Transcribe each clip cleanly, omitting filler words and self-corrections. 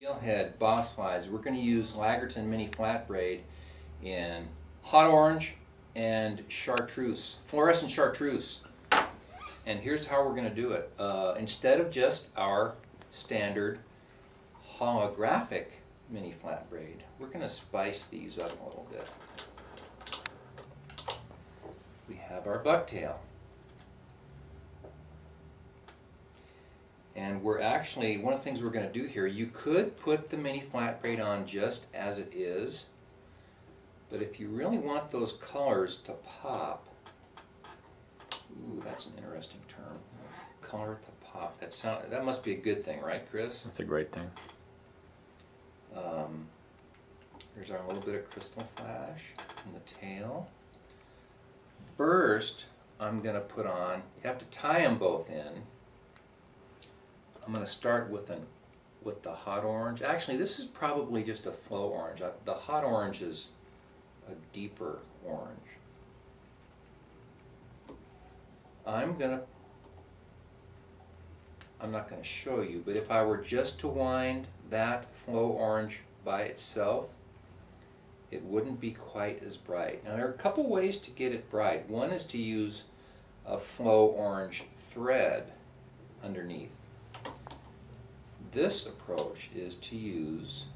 Steelhead boss flies. We're going to use Lagartun Mini Flat Braid in hot orange and chartreuse, fluorescent chartreuse. And here's how we're going to do it. Instead of just our standard holographic mini flat braid, we're going to spice these up a little bit. We have our bucktail. And we're actually, one of the things we're going to do here, you could put the mini flat braid on just as it is, but if you really want those colors to pop, ooh, that's an interesting term, color to pop, that must be a good thing, right, Chris? That's a great thing. Here's our little bit of crystal flash in the tail. First, I'm going to put on, you have to tie them both in. I'm going to start with the hot orange. Actually, this is probably just a flow orange. The hot orange is a deeper orange. I'm not going to show you, but if I were just to wind that flow orange by itself, it wouldn't be quite as bright. Now there are a couple ways to get it bright. One is to use a flow orange thread underneath. This approach is to use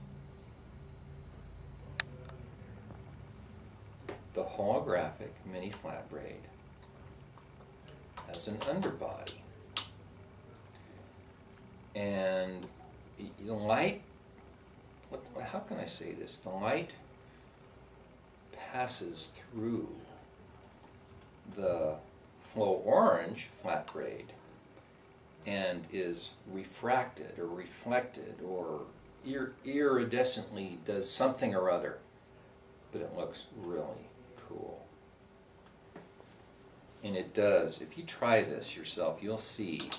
the holographic mini flat braid as an underbody. And the light, how can I say this? The light passes through the flow orange flat braid and is refracted or reflected or iridescently does something or other, but it looks really cool. And it does. If you try this yourself, you'll see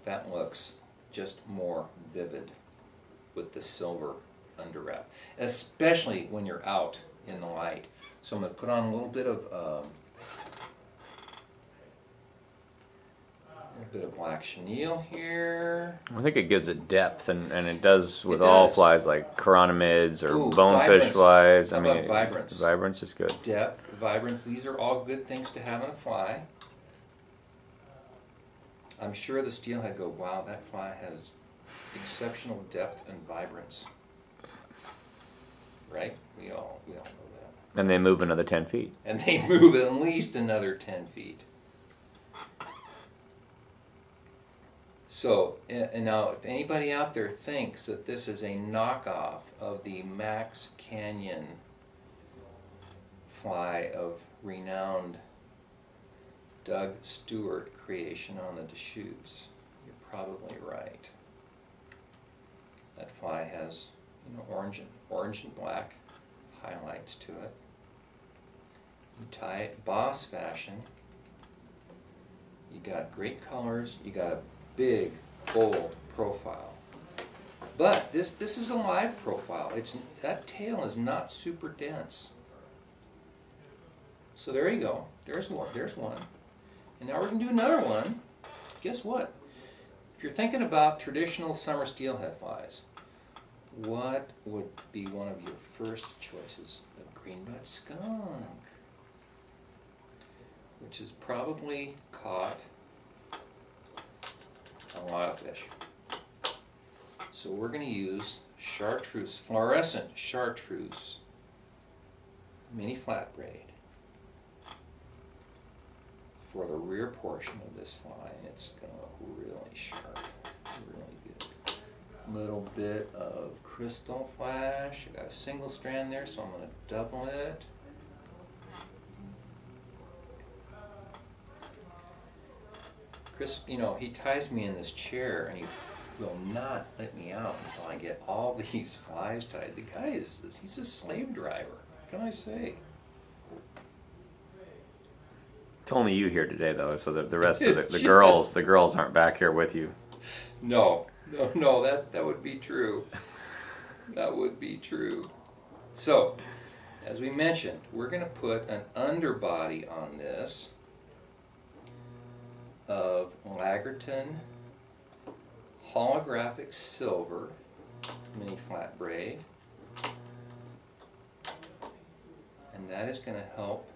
that looks just more vivid with the silver underwrap, especially when you're out in the light. So I'm going to put on a little bit of black chenille here. I think it gives it depth, and it does with all flies like chironomids or bonefish flies. How about vibrance? Vibrance is good. Depth, vibrance, these are all good things to have in a fly. I'm sure the steelhead go, wow, that fly has exceptional depth and vibrance. Right? We all know that. And they move another 10 feet. And they move at least another 10 feet. So, and now if anybody out there thinks that this is a knockoff of the Max Canyon fly of renowned Doug Stewart creation on the Deschutes, you're probably right. That fly has, you know, orange and black highlights to it. You tie it boss fashion. You got great colors. You got a big, bold profile. But this is a live profile. That tail is not super dense. So there you go. There's one. And now we're going to do another one. Guess what? If you're thinking about traditional summer steelhead flies, what would be one of your first choices? The greenbutt skunk, which has probably caught a lot of fish. So we're going to use chartreuse, fluorescent chartreuse, mini flat braid for the rear portion of this fly, and it's going to look really sharp, really good. Little bit of crystal flash. I got a single strand there, so I'm going to double it. Chris, you know, he ties me in this chair and he will not let me out until I get all these flies tied. The guy he's a slave driver. What can I say? It's only you here today, though, so the rest of the girls aren't back here with you. No, that would be true. That would be true. So, as we mentioned, we're going to put an underbody on this of Lagartun holographic silver Mini Flat Braid. And that is going to help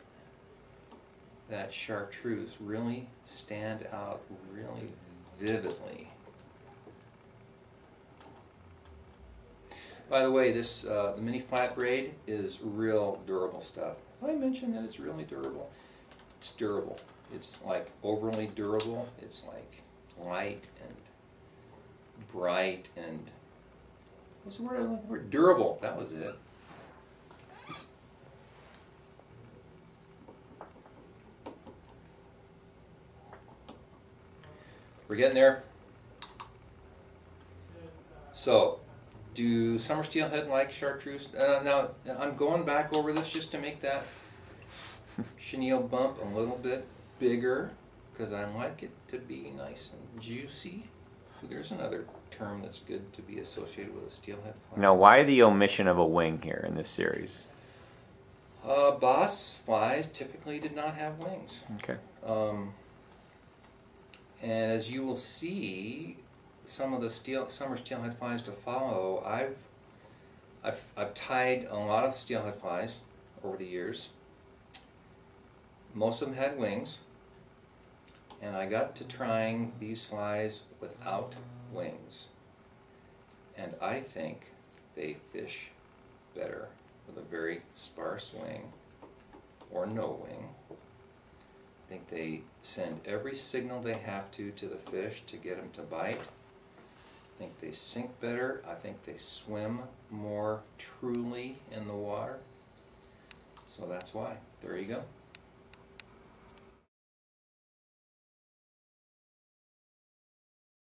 that Chartreuse really stand out really vividly. By the way, this the Mini Flat Braid is real durable stuff. Have I mentioned that it's really durable? It's durable. It's like overly durable. It's like light and bright and what's the word I'm looking for? Durable. That was it. We're getting there. So, do summer steelhead like Chartreuse? Now, I'm going back over this just to make that chenille bump a little bit bigger because I like it to be nice and juicy. There's another term that's good to be associated with a steelhead fly. Now, why the omission of a wing here in this series? Boss flies typically did not have wings. Okay. And as you will see, some of the summer steelhead flies to follow, I've tied a lot of steelhead flies over the years. Most of them had wings, and I got to trying these flies without wings. And I think they fish better with a very sparse wing or no wing. I think they send every signal they have to the fish to get them to bite. I think they sink better. I think they swim more truly in the water. So that's why. There you go.